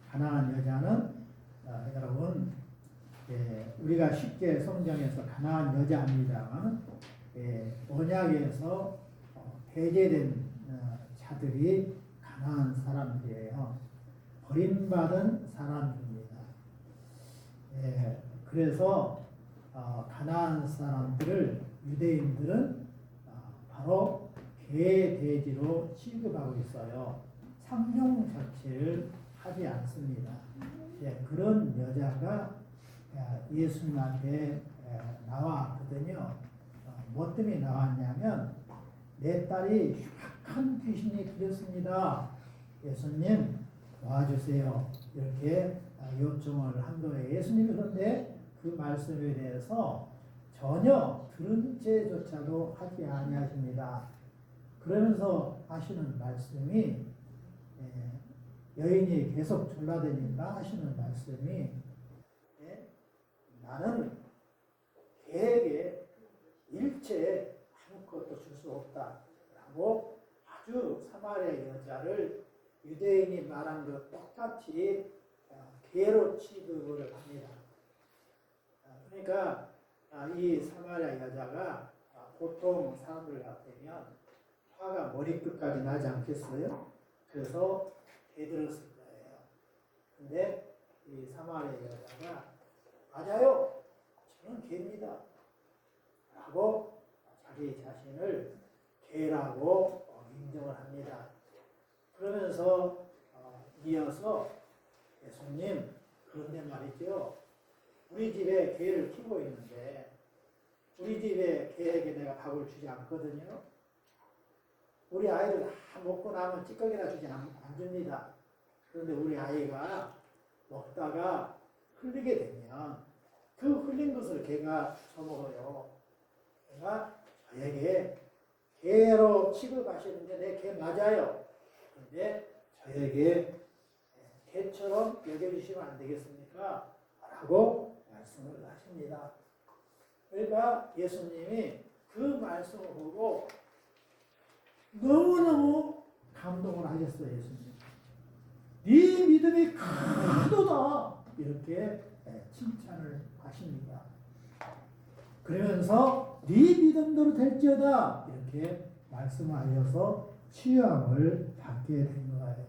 가나안 여자는 여러분 우리가 쉽게 성경에서 가나안 여자입니다만 언약에서 배제된 자들이 가나안 사람들이에요. 버림받은 사람입니다. 그래서 가나안 사람들을 유대인들은 바로 개돼지로 취급하고 있어요. 상종 자체를 하지 않습니다. 그런 여자가 예수님한테 나왔거든요. 뭐 때문에 나왔냐면 내 딸이 흉악한 귀신이 들렸습니다. 예수님 도와주세요. 이렇게 요청을 한 거예요. 예수님이 그런데 그 말씀에 대해서 전혀 들은 채조차도 하지 아니하십니다. 그러면서 하시는 말씀이 여인이 계속 졸라대니까 하시는 말씀이 나는 개에게 일체 아무것도 줄 수 없다 라고 아주 사마리아 여자를 유대인이 말한 것 똑같이 개로 취급을 합니다. 그러니까 이 사마리아 여자가 보통 사람들 같으면 화가 머리끝까지 나지 않겠어요? 그래서 대들었을 거예요. 근데 이 사마리아 여자가 맞아요. 저는 개입니다. 라고 자기 자신을 개라고 인정을 합니다. 그러면서 이어서 예수님 그런데 말이죠. 우리 집에 개를 키우고 있는데 우리 집에 개에게 내가 밥을 주지 않거든요. 우리 아이를 다 먹고 나면 찌꺼기나 주지 안 줍니다. 그런데 우리 아이가 먹다가 흘리게 되면 그 흘린 것을 개가 처먹어요. 그러니까 저에게 개로 취급하시는데 내 개 맞아요. 그런데 저에게 개처럼 여겨주시면 안 되겠습니까? 라고 말씀을 하십니다. 그러니까 예수님이 그 말씀을 보고 너무너무 감동을 하셨어요. 예수님. 네 믿음이 크도다. 이렇게 칭찬을 하십니다. 그러면서 네 믿음대로 될지어다. 이렇게 말씀하셔서 치유함을 받게 된 거예요.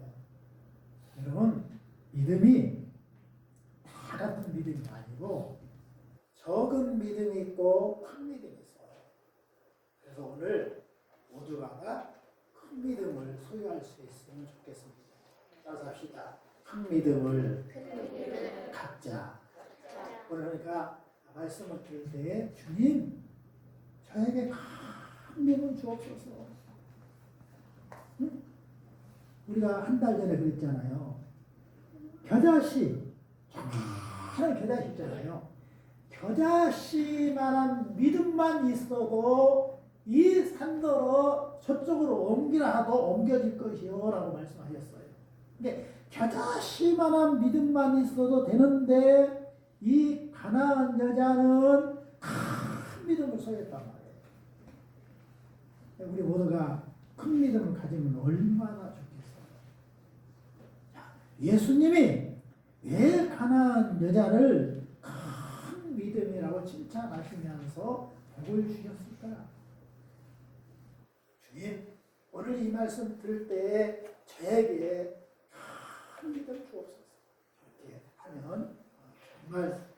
여러분 믿음이 다 같은 믿음이 아니고 적은 믿음이 있고 큰 믿음이 있어요. 그래서 오늘 모두가 큰 믿음을 소유할 수 있으면 좋겠습니다. 따라서 합시다. 큰 믿음을 갖자. 오늘 그러니까 말씀을 들을 때 주님 저에게 큰 믿음 주옵소서. 응? 우리가 한 달 전에 그랬잖아요. 겨자씨 조그마한 겨자씨 있잖아요. 겨자씨만한 믿음만 있어도 이 산더러 저쪽으로 옮기라 하도 옮겨질 것이요 라고 말씀하셨어요. 근데 겨자씨만한 믿음만 있어도 되는데 이 가나안 여자는 큰 믿음을 소유했단 말이에요. 우리 모두가 큰 믿음을 가지면 얼마나 좋겠어요. 예수님이 왜 가나안 여자를 큰 믿음이라고 칭찬하시면서 복을 주셨을까? 주님, 오늘 이 말씀 들을 때에 저에게 큰 믿음 주옵소서. 이렇게 하면 정말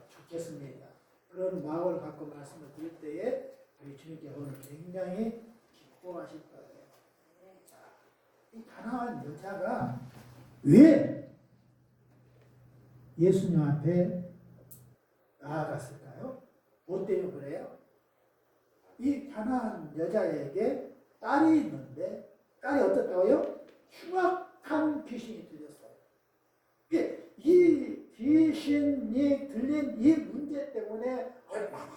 좋겠습니다. 그런 마음을 갖고 말씀을 들을 때에 우리 주님께 오늘 굉장히 기뻐하실 거예요. 자, 이 가나안 여자가 왜 예수님 앞에 나아갔을까요? 뭐 때문에 그래요? 이 가나안 여자에게 딸이 있는데 딸이 어떻다고요? 흉악한 귀신이 들렸어요. 이 귀신이 들린 이 문제 때문에 얼마나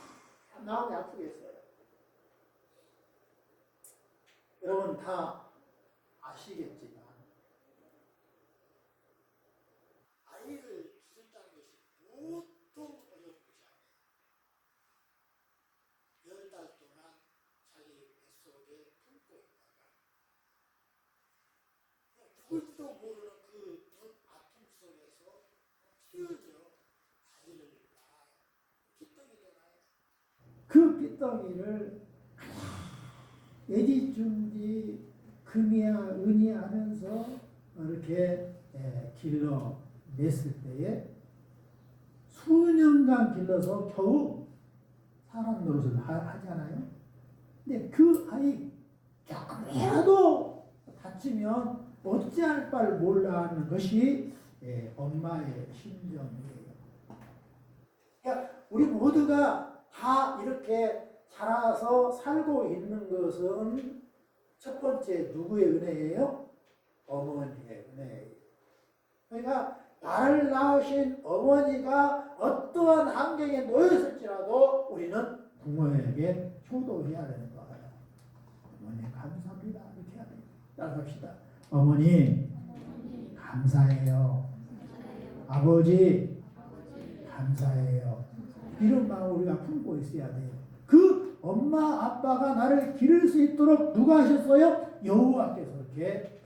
마음이 아프겠어요. 여러분 다 아시겠지만 아이를 기른다는 것이 보통 어려운 것이 아니에요. 10달 동안 자기 뱃속에 품고 있다가 죽을지도 모르는 그 눈 아픔 속에서 튀어져 아이를 낳아요. 그 삐덩이를 애지중지 금이야 은이야 하면서 이렇게 길러 냈을 때에 수년간 길러서 겨우 사람 노릇을 하잖아요. 근데 그 아이 조금이라도 다치면 어찌할 바를 몰라 하는 것이 엄마의 심정이에요. 그러니까 우리 모두가 다 이렇게 자라서 살고 있는 것은 첫 번째 누구의 은혜예요? 어머니의 은혜예요. 그러니까 나를 낳으신 어머니가 어떠한 환경에 놓였을지라도 우리는 부모에게 효도해야 되는 거예요. 어머니 감사합니다. 이렇게 해야 돼요. 따라갑시다. 어머니 감사해요. 아버지 감사해요. 이런 마음을 우리가 품고 있어야 돼요. 그 엄마 아빠가 나를 기를 수 있도록 누가 하셨어요? 여호와께서 이렇게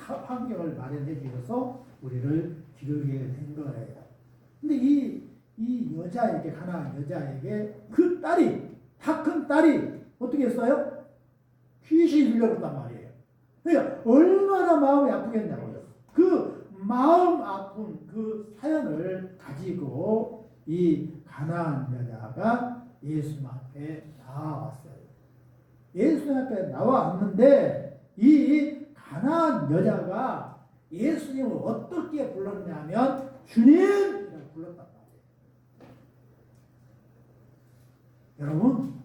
환경을 마련해 주셔서 우리를 기르게 된 거예요. 근데 이 여자에게, 가나안 여자에게 그 딸이, 다 큰 딸이 어떻게 했어요? 귀신이 들려버렸단 말이에요. 그러니까 얼마나 마음이 아프겠냐고요. 그 마음 아픈 그 사연을 가지고 이 가나안 여자가 예수 앞에 나왔어요. 예수 앞에 나왔는데 이 가나안 여자가 예수님을 어떻게 불렀냐면 주님이라고 불렀단 말이에요. 여러분,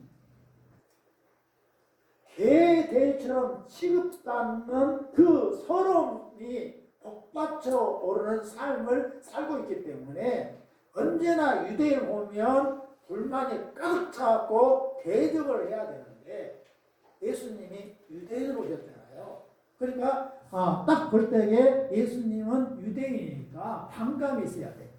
개돼지처럼 취급받는 그 서러움이 복받쳐 오르는 삶을 살고 있기 때문에 언제나 유대인 오면 불만이 가득 차고 대적을 해야 되는데 예수님이 유대인으로 오셨잖아요. 그러니까 딱 볼 때에 예수님은 유대인이니까 반감이 있어야 돼.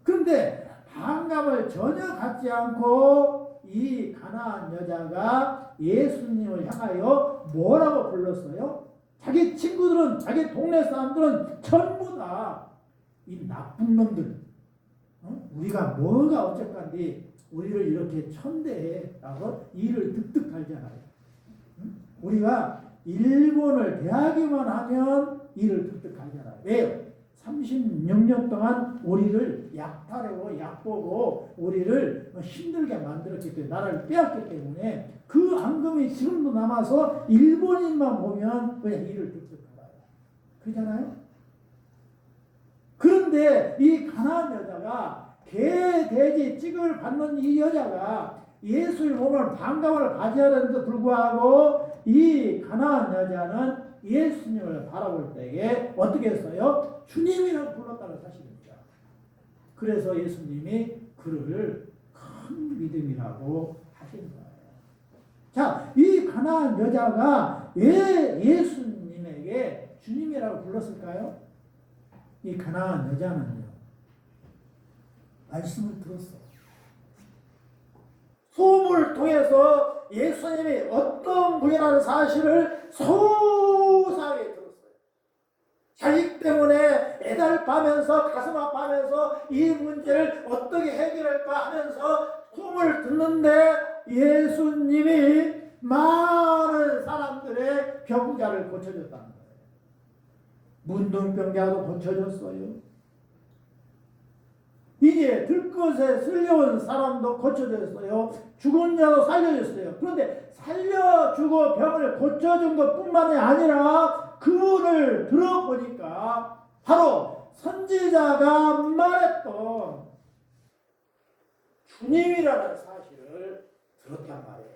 그런데 반감을 전혀 갖지 않고 이 가나안 여자가 예수님을 향하여 뭐라고 불렀어요? 자기 친구들은, 자기 동네 사람들은 전부 다 이 나쁜 놈들, 우리가 뭐가 어쨌건지 우리를 이렇게 천대해라고 이를 득득 갈잖아요. 우리가 일본을 대하기만 하면 이를 득득 갈잖아요. 왜요? 36년 동안 우리를 약탈하고 약보고 우리를 힘들게 만들었기 때문에, 나라를 빼앗기 때문에 그 앙금이 지금도 남아서 일본인만 보면 그냥 이를 득득 갈아요. 그러잖아요? 그런데 이 가나안 여자가 개, 돼지 취급을 받는 이 여자가 예수를 보면 반감을 가져야 되는데 불구하고 이 가나안 여자는 예수님을 바라볼 때에 어떻게 했어요? 주님이라고 불렀다는 사실입니다. 그래서 예수님이 그를 큰 믿음이라고 하신 거예요. 자, 이 가나안 여자가 왜 예수님에게 주님이라고 불렀을까요? 이 가나안 여자는요, 말씀을 들었어. 소문을 통해서 예수님이 어떤 분이라는 사실을 소상하게 들었어요. 자식 때문에 애달파면서 가슴 아파하면서 이 문제를 어떻게 해결할까 하면서 소문을 듣는데 예수님이 많은 사람들의 병자를 고쳐줬다는 거예요. 문둥병자도 고쳐줬어요. 이제 들것에 쓸려온 사람도 고쳐줬어요. 죽은 자도 살려줬어요. 그런데 살려주고 병을 고쳐준 것뿐만이 아니라 그분을 들어보니까 바로 선지자가 말했던 주님이라는 사실을 들었단 말이에요.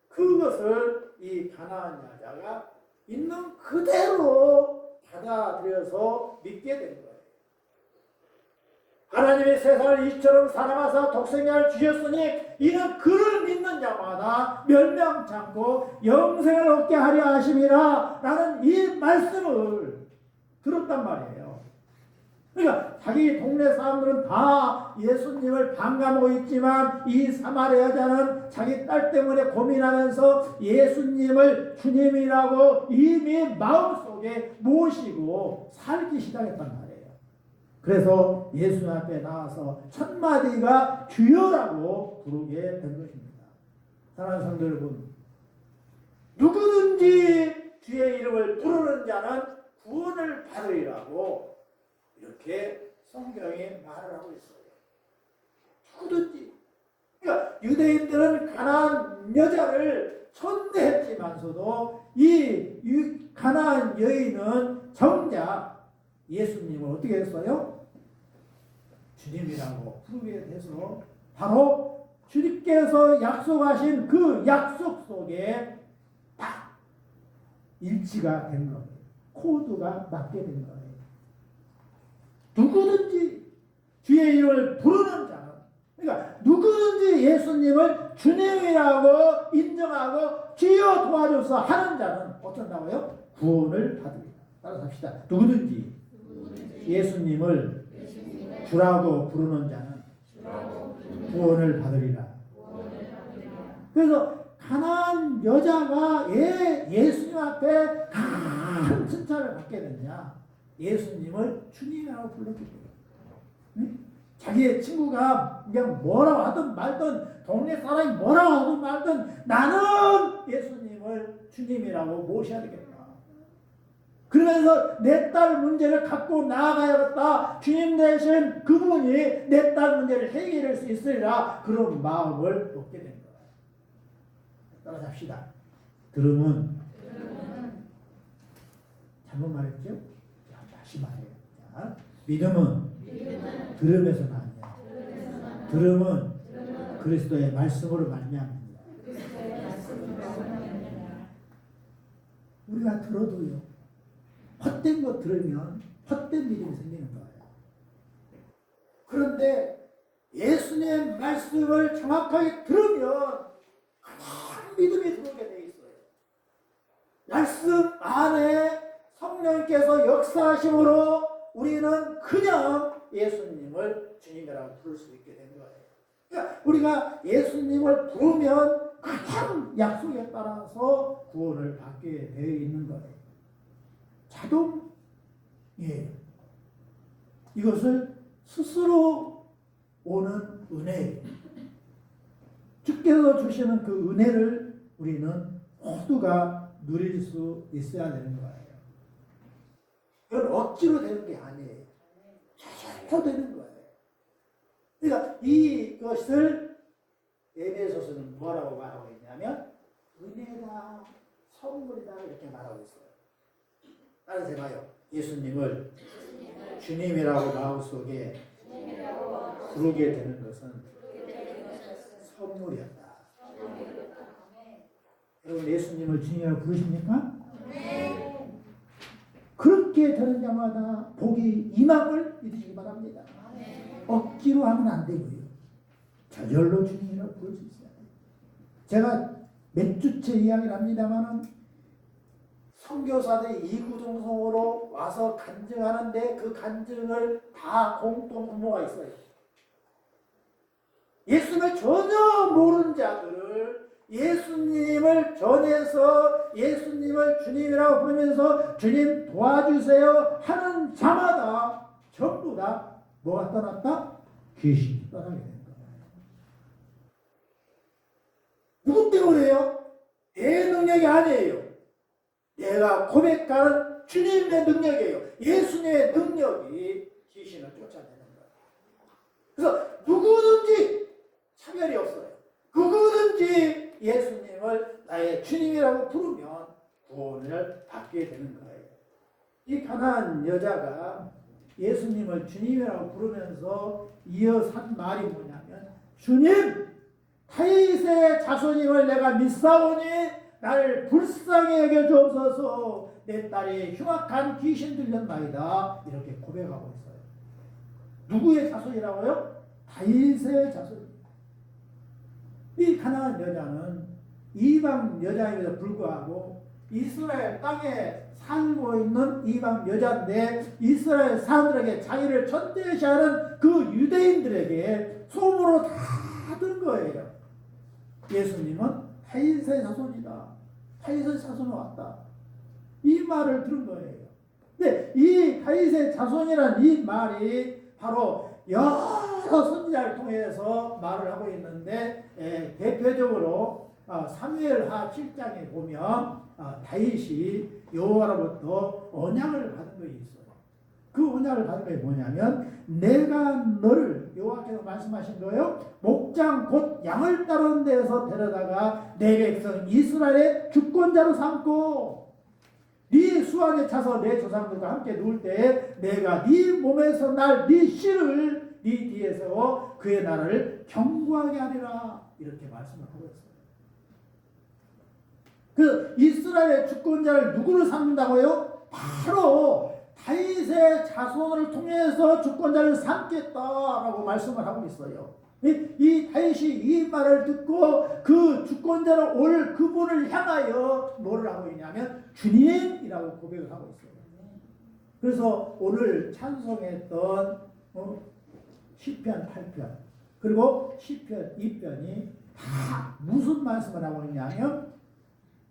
그것을 이 가나안 여자가 있는 그대로 받아들여서 믿게 된 거예요. 하나님이 세상을 이처럼 사랑하사 독생자를 주셨으니 이는 그를 믿는 자마다 멸망치 않고 영생을 얻게 하려 하심이라 라는 이 말씀을 들었단 말이에요. 그러니까 자기 동네 사람들은 다 예수님을 반가워 있지만 이 사마리아 여자는 자기 딸 때문에 고민하면서 예수님을 주님이라고 이미 마음속에 모시고 살기 시작했단 말이에요. 그래서 예수님 앞에 나와서 첫 마디가 주여라고 부르게 된 것입니다. 사랑하는 성도 여러분, 누구든지 주의 이름을 부르는 자는 구원을 받으리라고 이렇게 성경에 말을 하고 있어요. 누구든지. 그러니까 유대인들은 가나안 여자를 천대했지만서도 이 가나안 여인은 정작 예수님을 어떻게 했어요? 주님이라고 부르게 돼서 바로 주님께서 약속하신 그 약속 속에 딱 일치가 된 거예요. 코드가 맞게 된 거예요. 누구든지 주의 이름을 부르는 자는, 그러니까 누구든지 예수님을 주님이라고 인정하고 주여 도와줘서 하는 자는 어쩐다고요? 구원을 받으리라. 따라서 합시다. 누구든지 예수님을 주라고 부르는 자는 구원을 받으리라. 그래서 가나안 여자가 예수님 앞에 큰 칭찬을 받게 됐냐? 예수님을 주님이라고 불렀기 때문에. 응? 자기의 친구가 그냥 뭐라고 하든 말든 동네 사람이 뭐라고 하든 말든 나는 예수님을 주님이라고 모셔야 되겠다. 그러면서 내 딸 문제를 갖고 나아가야겠다. 주님 대신 그분이 내 딸 문제를 해결할 수 있으리라. 그런 마음을 얻게 된 거예요. 따라서 합시다. 들으면 잘못 말했죠? 자, 다시 말해요. 자, 믿음은 들음에서 나냐. 들음은 그리스도의 말씀으로 말미암습니다. 우리가 들어도요. 헛된 거 들으면 헛된 믿음이 생기는 거예요. 그런데 예수님의 말씀을 정확하게 들으면 큰 믿음이 들어오게 돼 있어요. 말씀 안에 성령께서 역사하심으로 우리는 그냥 예수님을 주님이라고 부를 수 있게 된 거예요. 그러니까 우리가 예수님을 부르면 그냥 약속에 따라서 구원을 받게 되어 있는 거예요. 자동이에요. 이것을 스스로 오는 은혜예요. 주께서 주시는 그 은혜를 우리는 모두가 누릴 수 있어야 되는 거예요. 이건 억지로 되는 게 아니에요. 자체로 되는 거예요. 그러니까 이것을 에베소서는 뭐라고 말하고 있냐면 은혜다, 선물이다 이렇게 말하고 있어요. 따라서 해봐요. 예수님을 주님이라고 마음속에 부르게 되는 것은 선물이었다. 여러분 예수님을 주님이라고 부르십니까? 네. 그렇게 되는 자마다 복이 임함을 믿으시기 바랍니다. 네. 억지로 하면 안 되고요. 저절로 주님이라고 부를 수 있어요. 제가 몇 주째 이야기를 합니다만은 선교사들이 이구동성으로 와서 간증하는데 그 간증을 다 공통 부모가 있어요. 예수님을 전혀 모르는 자들을 예수님을 전해서 예수님을 주님이라고 부르면서 주님 도와주세요 하는 자마다 전부 다 뭐가 떠났다? 귀신이 떠나게 되는 거예요. 누구 때문에요? 내 능력이 아니에요. 내가 고백하는 주님의 능력이에요. 예수님의 능력이 귀신을 쫓아내는 거예요. 그래서 누구든지 차별이 없어요. 누구든지 예수님을 나의 주님이라고 부르면 구원을 받게 되는 거예요. 이 가나안 여자가 예수님을 주님이라고 부르면서 이어서 한 말이 뭐냐면 주님! 다윗의 자손임을 내가 믿사오니 나를 불쌍히 여겨주옵소서. 내 딸이 흉악한 귀신 들렸나이다. 이렇게 고백하고 있어요. 누구의 자손이라고요? 다윗의 자손. 이 가나안 여자는 이방 여자임에도 불구하고 이스라엘 땅에 살고 있는 이방 여자인데 이스라엘 사람들에게 자기를 전대시하는 그 유대인들에게 소문으로 다 든 거예요. 예수님은 다윗의 자손이다. 다윗의 자손으로 왔다. 이 말을 들은 거예요. 근데 이 다윗의 자손이라는 이 말이 바로 여러 선지자를 통해서 말을 하고 있는데 대표적으로 사무엘하 7장에 보면 다윗이 여호와로부터 언약을 받은 것이 있어요. 그 언약을 받은 것이 뭐냐면 내가 너를 여호와께서 말씀하신 거예요. 목장 곧 양을 따르는 데에서 데려다가 내 백성 이스라엘의 주권자로 삼고 네 수완에 차서 내 조상들과 함께 누울 때에 내가 네 몸에서 날 네 씨를 네 뒤에 세워 그의 나라를 견고하게 하리라 이렇게 말씀을 하고 있어요. 그 이스라엘의 주권자를 누구를 삼는다고요? 바로 다윗의 자손을 통해서 주권자를 삼겠다라고 말씀을 하고 있어요. 이 다윗이 이 말을 듣고 그 주권자로 올 그분을 향하여 뭐를 하고 있냐면 주님이라고 고백을 하고 있어요. 그래서 오늘 찬송했던 시편 8편 그리고 시편 2편이 다 무슨 말씀을 하고 있냐면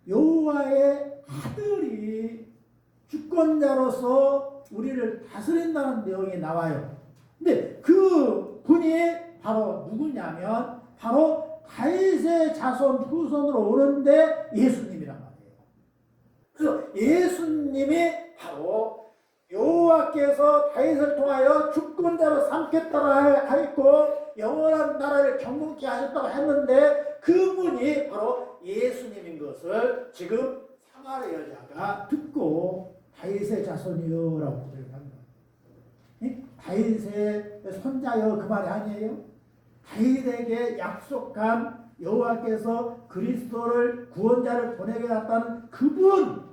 여호와의 아들이 주권자로서 우리를 다스린다는 내용이 나와요. 근데 그 분이 바로 누구냐면 바로 다윗의 자손 후손으로 오는데 예수님이란 말이에요. 그래서 예수님이 바로 여호와께서 다윗을 통하여 주권자로 삼겠다고 했고 영원한 나라를 경건케 하셨다고 했는데 그분이 바로 예수님인 것을 지금 사마리 여자가 듣고 다윗의 자손이요라고 고백합니다. 다윗의 손자여 그 말이 아니에요. 다윗에게 약속한 여호와께서 그리스도를 구원자를 보내겠다는 그분.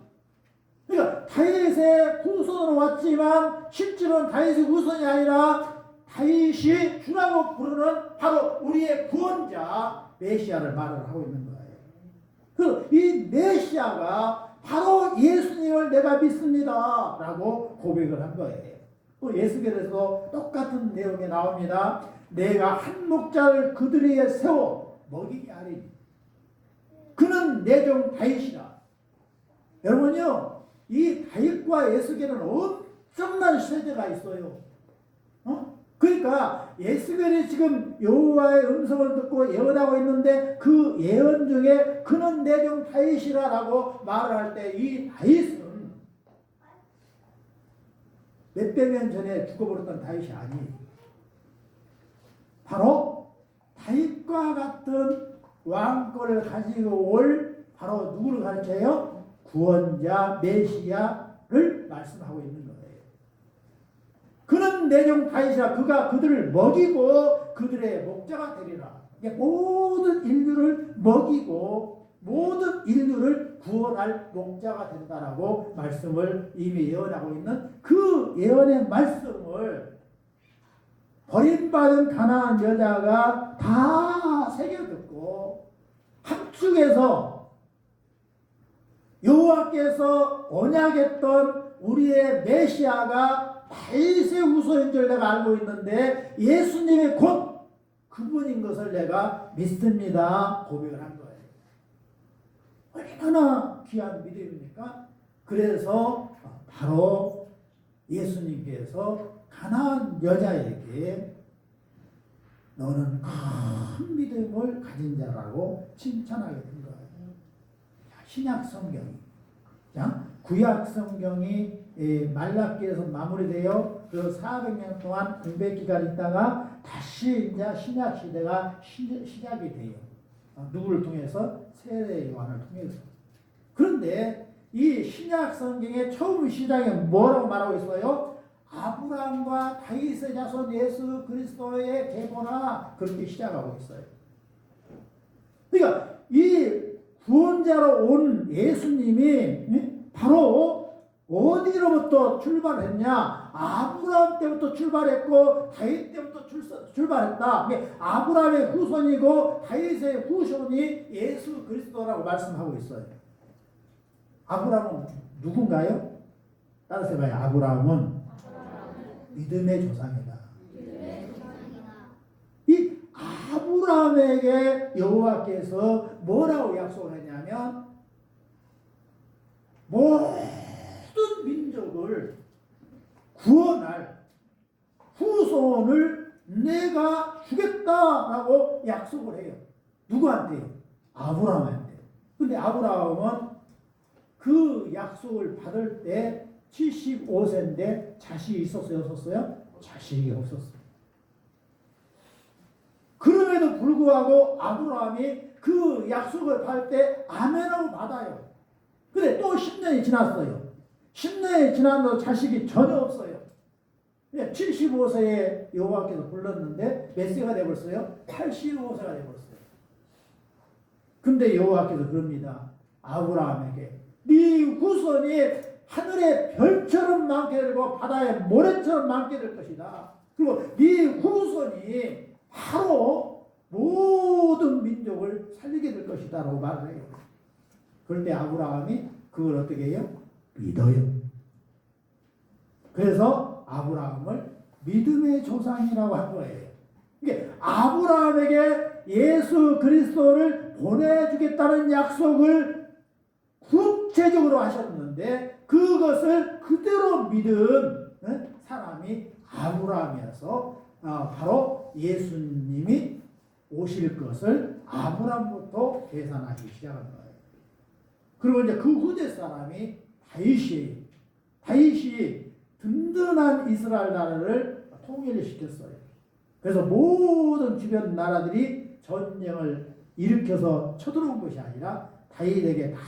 그러니까 다윗의 후손으로 왔지만 실제로는 다윗의 후손이 아니라 다윗이 주라고 부르는 바로 우리의 구원자 메시아를 말을 하고 있는 거예요. 그 이 메시아가 바로 예수님을 내가 믿습니다 라고 고백을 한 거예요. 또 예수께서 똑같은 내용이 나옵니다. 내가 한 목자를 그들에게 세워 먹이게 하리니 그는 내 종 다윗이라. 여러분요 이 다윗과 예수께는 엄청난 세대가 있어요. 그러니까 예수께는 지금 여호와의 음성을 듣고 예언하고 있는데 그 예언 중에 그는 내 종 다윗이라라고 말을 할 때 이 다윗은 몇백 년 전에 죽어버렸던 다윗이 아니에요. 바로 다윗과 같은 왕권을 가지고 올 바로 누구를 가르쳐요? 구원자 메시아를 말씀하고 있는 거예요. 그는 내 종 다윗이라 그가 그들을 먹이고 그들의 목자가 되리라. 모든 인류를 먹이고 모든 인류를 구원할 목자가 된다라고 말씀을 이미 예언하고 있는 그 예언의 말씀을 버림받은 가나안 여자가 다 새겨듣고 한쪽에서 여호와께서 언약했던 우리의 메시아가 다윗의 후손인 줄 내가 알고 있는데 예수님이 곧 그분인 것을 내가 믿습니다 고백을 한 거예요. 얼마나 귀한 믿음입니까? 그래서 바로 예수님께서 가나안 여자에게 너는 큰 믿음을 가진 자라고 칭찬하게 된 거예요. 신약 성경이, 구약 성경이 말라기에서 마무리되어 그 400년 동안 공백 기간 있다가 다시 이제 신약 시대가 시작이 돼요. 누구를 통해서? 세례 요한을 통해서. 그런데 이 신약 성경의 처음 시작에 뭐라고 말하고 있어요? 아브라함과 다윗의 자손 예수 그리스도의 계보나 그렇게 시작하고 있어요. 그러니까 이 구원자로 온 예수님이 바로 어디로부터 출발했냐? 아브라함 때부터 출발했고 다윗 때부터 출발했다. 아브라함의 후손이고 다윗의 후손이 예수 그리스도라고 말씀하고 있어요. 아브라함은 누군가요? 따라서 해봐요. 아브라함은 믿음의 조상이다. 이 아브라함에게 여호와께서 뭐라고 약속을 했냐면 모든 민족을 구원할 후손을 내가 주겠다라고 약속을 해요. 누구한테요? 아브라함한테. 근데 아브라함은 그 약속을 받을 때 75세인데 자식이 있었어요? 없었어요? 자식이 없었어요. 그럼에도 불구하고 아브라함이 그 약속을 받을 때 아멘으로 받아요. 근데 또 10년이 지났어요. 10년이 지나도 자식이 전혀 없어요. 75세에 여호와께서 불렀는데 몇 세가 되어버렸어요? 85세가 되어버렸어요. 근데 여호와께서 그럽니다. 아브라함에게 네 후손이 하늘의 별처럼 많게 되고 바다의 모래처럼 많게 될 것이다. 그리고 네 후손이 바로 모든 민족을 살리게 될 것이다 라고 말을 해요. 그런데 아브라함이 그걸 어떻게 해요? 믿어요. 그래서 아브라함을 믿음의 조상이라고 한 거예요. 이게 아브라함에게 예수 그리스도를 보내주겠다는 약속을 구체적으로 하셨는데 그것을 그대로 믿은 사람이 아브라함이어서 바로 예수님이 오실 것을 아브라함부터 계산하기 시작한 거예요. 그리고 이제 그 후대 사람이 다윗이 든든한 이스라엘 나라를 통일을 시켰어요. 그래서 모든 주변 나라들이 전쟁을 일으켜서 쳐들어온 것이 아니라 다윗에게 다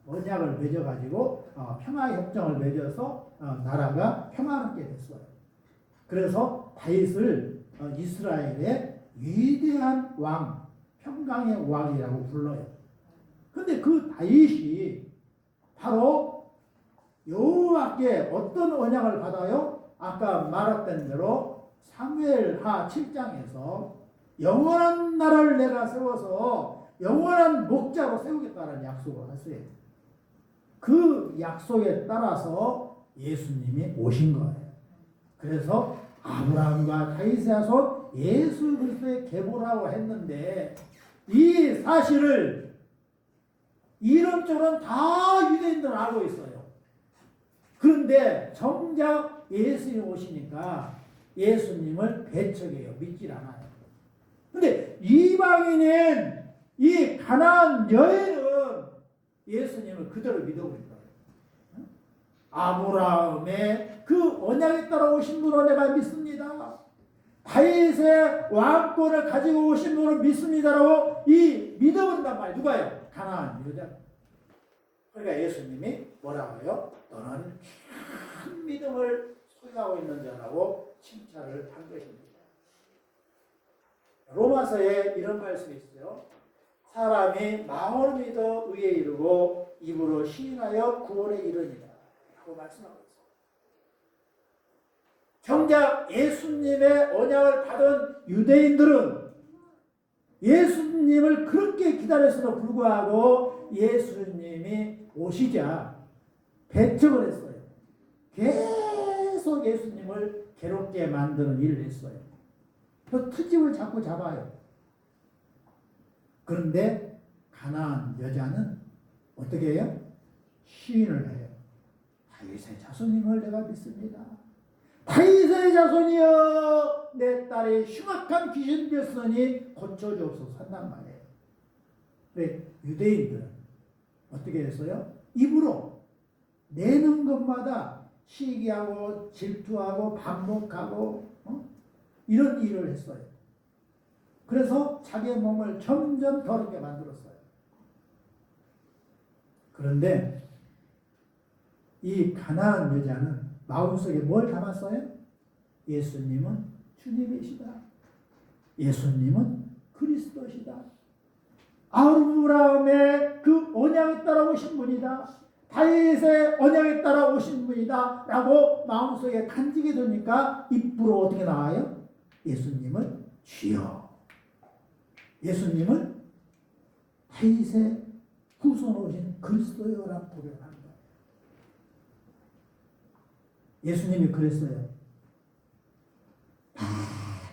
언약을 맺어가지고 평화협정을 맺어서 나라가 평화롭게 됐어요. 그래서 다윗을 이스라엘의 위대한 왕, 평강의 왕이라고 불러요. 근데 그 다윗이 바로 여호와께 어떤 언약을 받아요? 아까 말했던 대로 사무엘하 7장에서 영원한 나라를 내가 세워서 영원한 목자로 세우겠다는 약속을 했어요. 그 약속에 따라서 예수님이 오신 거예요. 그래서 아브라함과 다윗의 자손 예수 그리스도의 계보라고 했는데 이 사실을 이론적으로는 다 유대인들은 알고 있어요. 그런데 정작 예수님 오시니까 예수님을 배척해요. 믿질 않아요. 근데 이방인인 이 가나안 여인은 예수님을 그대로 믿어버린 거예요. 아브라함의 그 언약에 따라 오신 분을 내가 믿습니다. 다윗의 왕권을 가지고 오신 분을 믿습니다라고 이 믿어버린단 말이에요. 누가요? 가나안 여자. 그러니까 예수님이 뭐라고 해요? 너는 큰 믿음을 소유하고 있는 자라고 칭찬을 한 것입니다. 로마서에 이런 말씀이 있어요. 사람이 마음으로 믿어 의에 이르고 입으로 시인하여 구원에 이르니라 라고 말씀하고 있어요. 정작 예수님의 언약을 받은 유대인들은 예수님을 그렇게 기다렸음에도 불구하고 예수님이 오시자 배척을 했어요. 계속 예수님을 괴롭게 만드는 일을 했어요. 그 트집을 자꾸 잡아요. 그런데 가나안 여자는 어떻게 해요? 시인을 해요. 다윗의 자손임을 내가 믿습니다. 다윗의 자손이여 내 딸이 흉악한 귀신 되었으니 고쳐주옵소서 한단 말이에요. 근데 유대인들은 어떻게 했어요? 입으로 내는 것마다 시기하고 질투하고 반목하고 이런 일을 했어요. 그래서 자기의 몸을 점점 더럽게 만들었어요. 그런데 이 가나안 여자는 마음속에 뭘 담았어요? 예수님은 주님이시다. 예수님은 그리스도시다. 아브라함의 그 언약에 따라 오신 분이다. 다윗의 언약에 따라 오신 분이다. 라고 마음속에 간직이 되니까 입으로 어떻게 나와요? 예수님을 주여. 예수님을 다윗의 후손 오신 그리스도여라는 고백을 하는 거예요. 예수님이 그랬어요.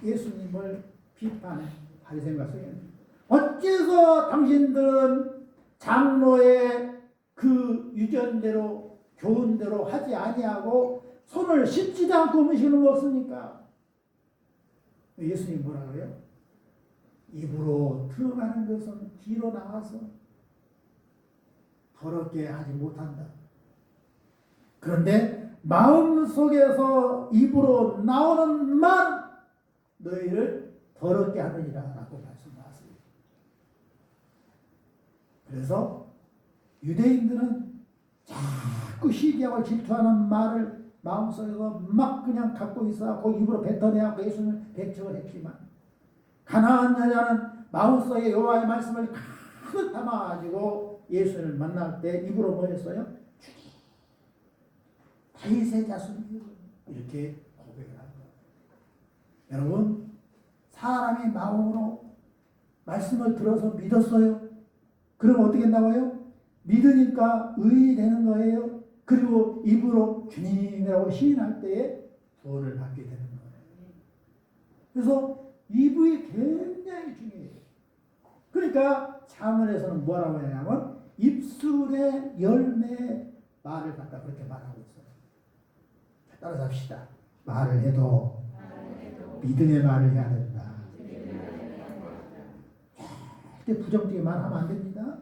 예수님을 비판해 바리새인과 서기관. 어째서 당신들은 장로의 그 유전대로 교훈대로 하지 아니하고 손을 씻지도 않고 음식을 먹습니까? 예수님 뭐라 그래요? 입으로 들어가는 것은 뒤로 나와서 더럽게 하지 못한다. 그런데 마음속에서 입으로 나오는 말 너희를 더럽게 하느니라 라고 말씀하셨습니다. 그래서 유대인들은 자꾸 시기하고 질투하는 말을 마음속에서 막 그냥 갖고 있어 그 입으로 뱉어내고 예수님을 배척을 했지만 가나안 여자는 마음속에 여호와의 말씀을 가득 담아가지고 예수님을 만날 때 입으로 뭐 했어요? 주님, 다윗의 자손이요 이렇게 고백을 한 거예요. 여러분, 사람이 마음으로 말씀을 들어서 믿었어요. 그럼 어떻게 나와요? 믿으니까 의인이 되는 거예요. 그리고 입으로 주님이라고 시인할 때에 구원을 받게 되는 거예요. 그래서 입이 굉장히 중요해요. 그러니까 창언에서는 뭐라고 하냐면 입술의 열매 말을 갖다 그렇게 말하고 있어요. 따라서 합시다. 말을 해도 믿음의 말을 해야 된다. 절대 부정적인 말 하면 안 됩니다.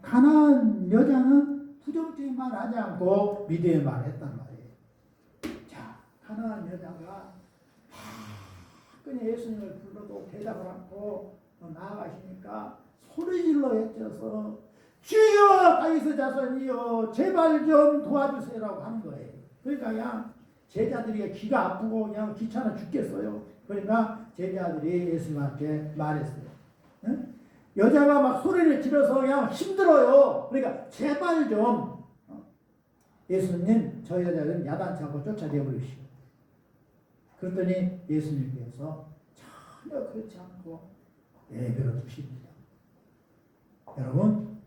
가나안 여자는 부정적인 말 하지 않고 믿음의 말을 했단 말이에요. 자, 가나안 여자가 그냥 예수님을 불러도 대답을 않고 나아가시니까 소리질러 외쳐서 주여 다윗의 자손이여 제발 좀 도와주세요라고 하는 거예요. 그러니까 그냥 제자들이 귀가 아프고 그냥 귀찮아 죽겠어요. 그러니까 제자들이 예수님한테 말했어요. 응? 여자가 막 소리를 지르서 그냥 힘들어요. 그러니까 제발 좀 예수님 저 여자는 야단치고 쫓아내 버리시오. 그랬더니 예수님께서 전혀 그렇지 않고 내버려 두십니다. 여러분,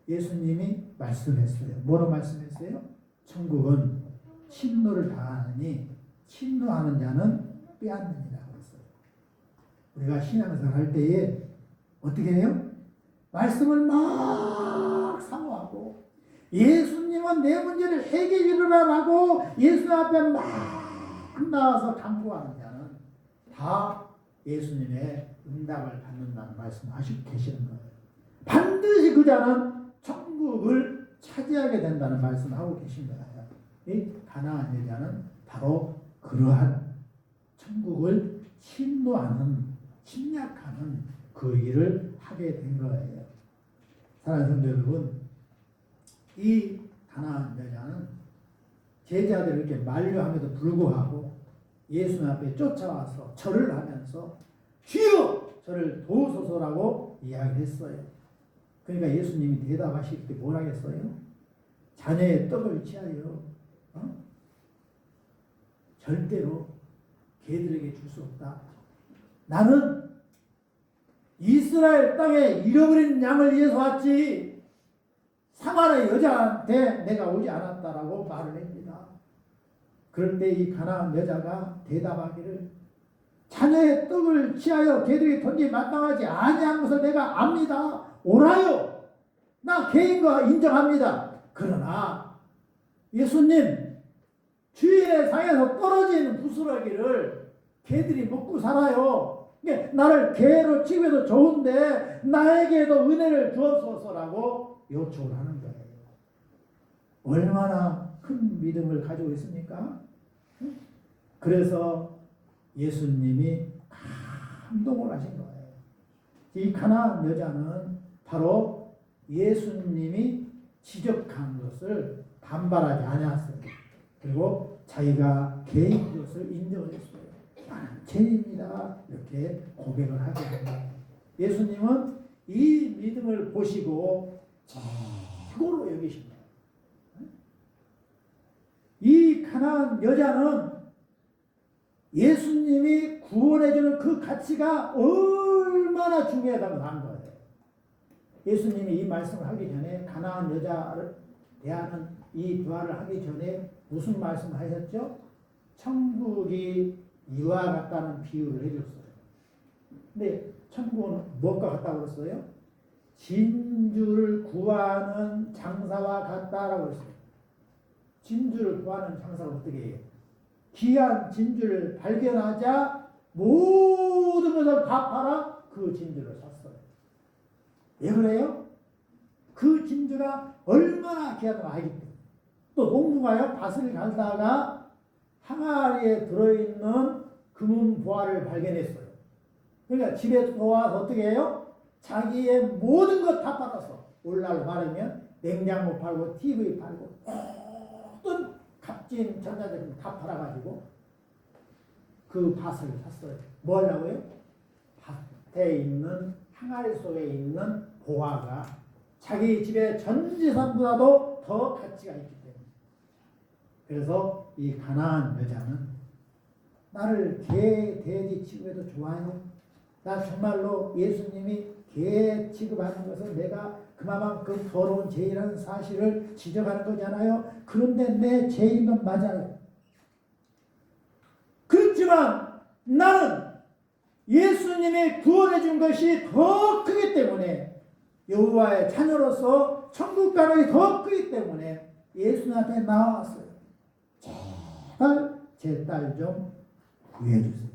예수님이 말씀했어요. 뭐로 말씀했어요? 천국은 친노를 당하느니 친노하는 자는 빼앗느니라 그랬어요. 우리가 신앙생활 할 때에 어떻게 해요? 말씀을 막 사모하고 예수님은 내 문제를 해결해 주라고 예수 앞에 막 나와서 간구하는 자는 다 예수님의 응답을 받는다는 말씀하시고 계시는 거예요. 반드시 그 자는 천국을 차지하게 된다는 말씀하고 계신 거예요. 이 가나안 여자는 바로 그러한 천국을 침노하는 침략하는 그 일을 하게 된 거예요. 사랑하는 성도 여러분, 이 가나안 여자는 제자들을 이렇게 만류함에도 불구하고 예수님 앞에 쫓아와서 절을 하면서 주여 저를 도우소서라고 이야기했어요. 그러니까 예수님이 대답하실 때 뭐라 했어요? 자녀의 떡을 취하여 절대로 개들에게 줄 수 없다. 나는 이스라엘 땅에 잃어버린 양을 위해서 왔지 사마리아 여자한테 내가 오지 않았다라고 말을 합니다. 그럴 때 이 가나안 여자가 대답하기를 자녀의 떡을 취하여 개들에게 던지 마땅하지 아니한 것을 내가 압니다. 오라요. 나 개인 거 인정합니다. 그러나 예수님 주인의 상에서 떨어진 부스러기를 개들이 먹고 살아요. 나를 개로 취급해도 좋은데 나에게도 은혜를 주옵소서라고 요청을 하는 거예요. 얼마나 큰 믿음을 가지고 있습니까? 그래서 예수님이 감동을 하신 거예요. 이 가나안 여자는 바로 예수님이 지적한 것을 반발하지 않았어요. 그리고 자기가 개인 것을 인정을 했어요. 나는 죄인입니다. 이렇게 고백을 하게 된 거예요. 예수님은 이 믿음을 보시고 최고로 여기신 거예요. 이 가나안 여자는 예수님이 구원해주는 그 가치가 얼마나 중요하다고 한 거예요. 예수님이 이 말씀을 하기 전에 가나안 여자를 대하는 이 대화를 하기 전에 무슨 말씀을 하셨죠? 천국이 이와 같다는 비유를 해줬어요. 근데 천국은 무엇과 같다고 그랬어요? 진주를 구하는 장사와 같다라고 했어요. 진주를 구하는 장사가 어떻게 해요? 귀한 진주를 발견하자 모든 것을 다 팔아 그 진주를 샀어요. 왜 그래요? 그 진주가 얼마나 귀하다고 알기 때문에. 또 농부가요, 밭을 갈다가 항아리에 들어있는 금은 보화를 발견했어요. 그러니까 집에 들어와서 어떻게 해요? 자기의 모든 것 다 팔아서, 오늘날로 말하면 냉장고 팔고 TV 팔고 모든 값진 전자제품 다 팔아가지고 그 밭을 샀어요. 뭐 하려고요? 밭에 있는 항아리 속에 있는 보화가 자기 집의 전 재산보다도 더 가치가 있기 때문에. 그래서 이 가나안 여자는 나를 개, 돼지 취급해도 좋아요. 나 정말로 예수님이 개 취급하는 것은 내가 그만큼 더러운 죄라는 사실을 지적하는 거잖아요. 그런데 내 죄인 건 맞아요. 그렇지만 나는 예수님이 구원해 준 것이 더 크기 때문에, 여호와의 자녀로서 천국 가는 게 더 크기 때문에 예수님 앞에 나왔어요. 제발 제 딸 좀 구해 주세요.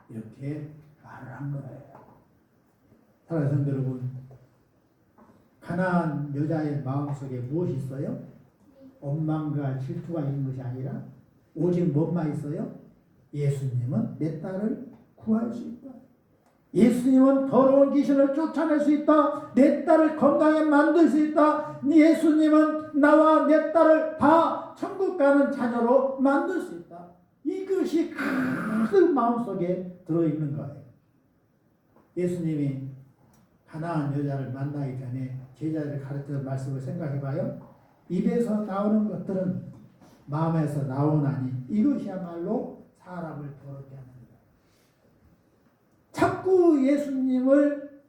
이렇게 말을 한 거예요. 사랑하는 성도 여러분, 가나안 여자의 마음속에 무엇이 있어요? 원망과 질투가 있는 것이 아니라 오직 뭐만 있어요? 예수님은 내 딸을 구할 수 있다. 예수님은 더러운 귀신을 쫓아낼 수 있다. 내 딸을 건강하게 만들 수 있다. 예수님은 나와 내 딸을 다 천국 가는 자녀로 만들 수 있다. 이것이 가득 마음속에 들어있는 거예요. 예수님이 가나안 여자를 만나기 전에 제자들을 가르치는 말씀을 생각해봐요. 입에서 나오는 것들은 마음에서 나오나니 이것이야말로 사람을 더럽게 합니다. 자꾸 예수님을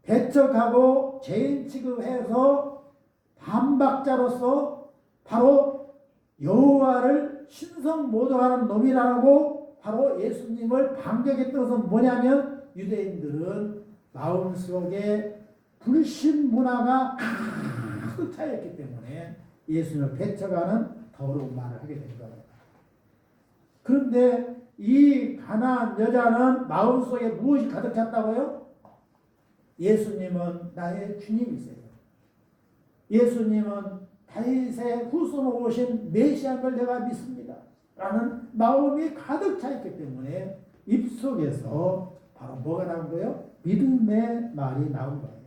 배척하고 죄인 취급해서 반박자로서 바로 여호와를 신성 모독하는 놈이라고 바로 예수님을 반격했던 것은 뭐냐면, 유대인들은 마음속에 불신 문화가 가득 차였기 때문에 예수님을 배척하는 더러운 말을 하게 된 겁니다. 그런데 이 가나안 여자는 마음속에 무엇이 가득 찼다고요? 예수님은 나의 주님이세요. 예수님은 다윗의 후손으로 오신 메시아를 내가 믿습니다. 라는 마음이 가득 차 있기 때문에 입속에서 바로 뭐가 나온 거예요? 믿음의 말이 나온 거예요.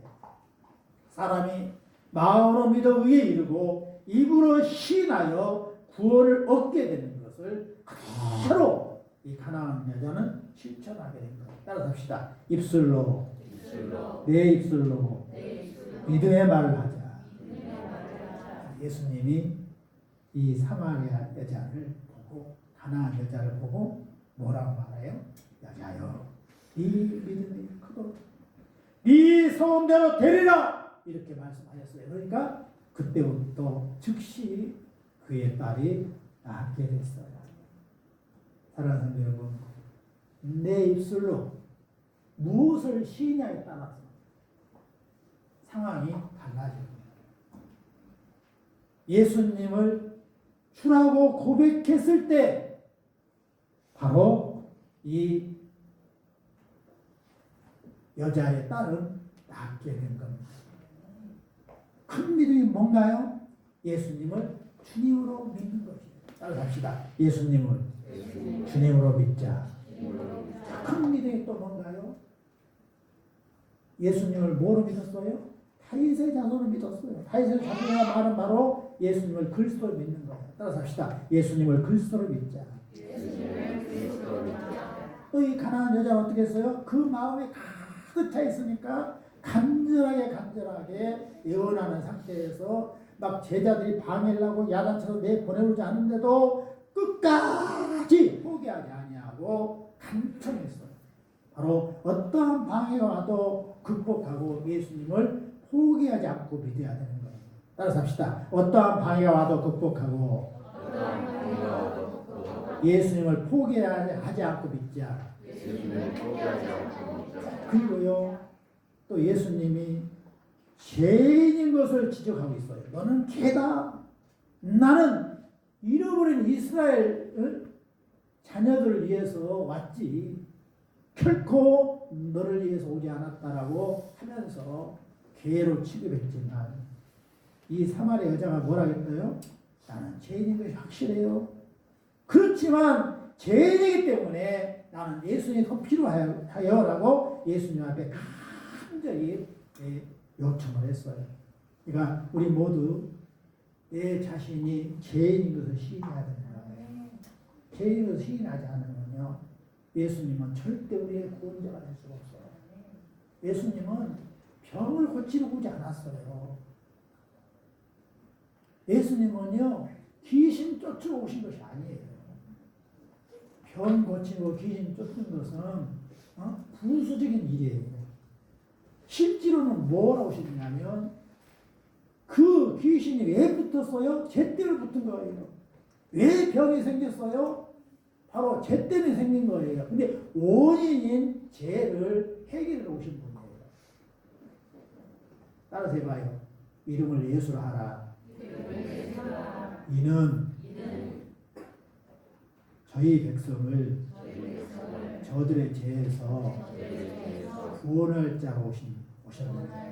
사람이 마음으로 믿어 의에 이르고 입으로 시인하여 구원을 얻게 되는 것을 그대로 이 가나안 여자는 실천하게 된 거예요. 따라서 합시다. 입술로 내 입술로 믿음의 말을 하자. 예수님이 이 사마리아 여자를 보고, 가나안 여자를 보고 뭐라고 말해요? 여자여, 네 믿음이 크도록 네 소원대로 되리라, 이렇게 말씀하셨어요. 그러니까 그때부터 즉시 그의 딸이 낫게 됐어요. 사랑하는 성도 여러분, 내 입술로 무엇을 시냐에 따라서 상황이 달라집니다. 예수님을 주라고 고백했을 때 바로 이 여자의 딸은 낫게 된 겁니다. 큰 믿음이 뭔가요? 예수님을 주님으로 믿는 것입니다. 따라갑시다. 예수님을 주님으로 믿자. 큰 믿음이 또 뭔가요? 예수님을 뭐로 믿었어요? 다윗의 자손을 믿었어요. 다윗의 자손이라 말은 바로 예수님을 그리스도로 믿는 거예요. 따라서 합시다. 예수님을 그리스도로 믿자. 또 이 가나안 여자는 어떻게 했어요? 그 마음이 가득 차 있으니까 간절하게 예언하는 상태에서 막 제자들이 방해를 하고 야단쳐서 내보내오지 않은데도 끝까지 포기하지 아니하고 간청했어요. 바로 어떠한 방해가 와도 극복하고 예수님을 포기하지 않고 믿어야 되는 거예요. 따라서 합시다. 어떠한 방해가 와도 극복하고 예수님을 포기하지 않고 믿자. 그리고요, 또 예수님이 죄인인 것을 지적하고 있어요. 너는 죄다. 나는 잃어버린 이스라엘 자녀들을 위해서 왔지 결코 너를 위해서 오지 않았다라고 하면서 죄로 취급했지만 이 사마리아 여자가 뭐라 했어요? 나는 죄인인 것이 확실해요. 그렇지만 죄인이기 때문에 나는 예수님이 더 필요하여라고 예수님 앞에 간절히 요청을 했어요. 그러니까 우리 모두 내 자신이 죄인인 것을 시인해야 되는 거예요. 죄인인 것을 시인하지 않으면요, 예수님은 절대 우리의 구원자가 될 수가 없어요. 예수님은 병을 고치러 오지 않았어요. 예수님은요, 귀신 쫓으러 오신 것이 아니에요. 병 고치고 귀신 쫓는 것은 부수적인 일이에요. 실제로는 뭐라고 하시냐면 그 귀신이 왜 붙었어요? 죄 때문에 붙은 거예요. 왜 병이 생겼어요? 바로 죄 때문에 생긴 거예요. 근데 원인인 죄를 해결해 오신 분이에요. 따라서 해봐요. 이름을 예수로 하라. 이는 저희 백성을 저들의 죄에서 구원할 자로 오셨느니라.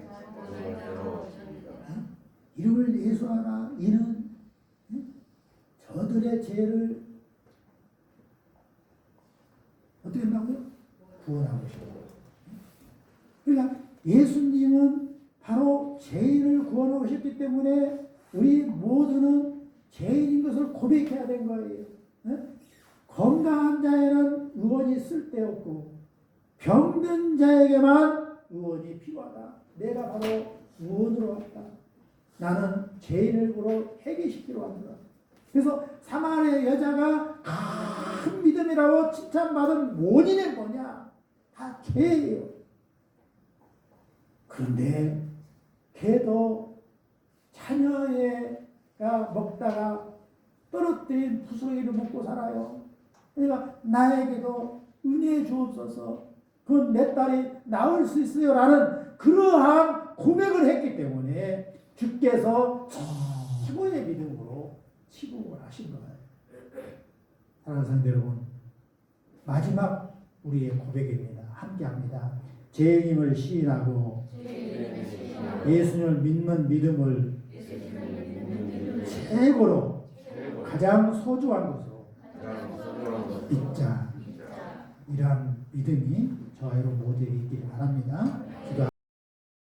이름을 예수하라. 이는 저들의 죄를 어떻게 한다고요? 구원하고 싶어요. 그러니까 예수님은 바로 죄인을 구원하고 오셨기 때문에 우리 모두는 죄인인 것을 고백해야 된 거예요. 건강한 자에는 의원이 쓸데없고 병든 자에게만 의원이 필요하다. 내가 바로 의원으로 왔다. 나는 죄인을 보러 회개시키러 왔다. 그래서 사마리아 여자가 큰 믿음이라고 칭찬받은 원인이 뭐냐? 다 죄예요. 그런데 걔도 자녀가 먹다가 떨어뜨린 부스러기를 먹고 살아요. 그러니까 나에게도 은혜 주옵소서. 그건 내 딸이 나을 수 있어요. 라는 그러한 고백을 했기 때문에 주께서 최고의 믿음으로 치부를 하신 거예요. 사랑하는 성도 여러분, 마지막 우리의 고백입니다. 함께합니다. 죄인임을 시인하고 예수님을 믿는 믿음을 최고로 가장 소중한 것으로 믿자. 이러한 믿음이 저와 여러분 모두에게 있기를 바랍니다.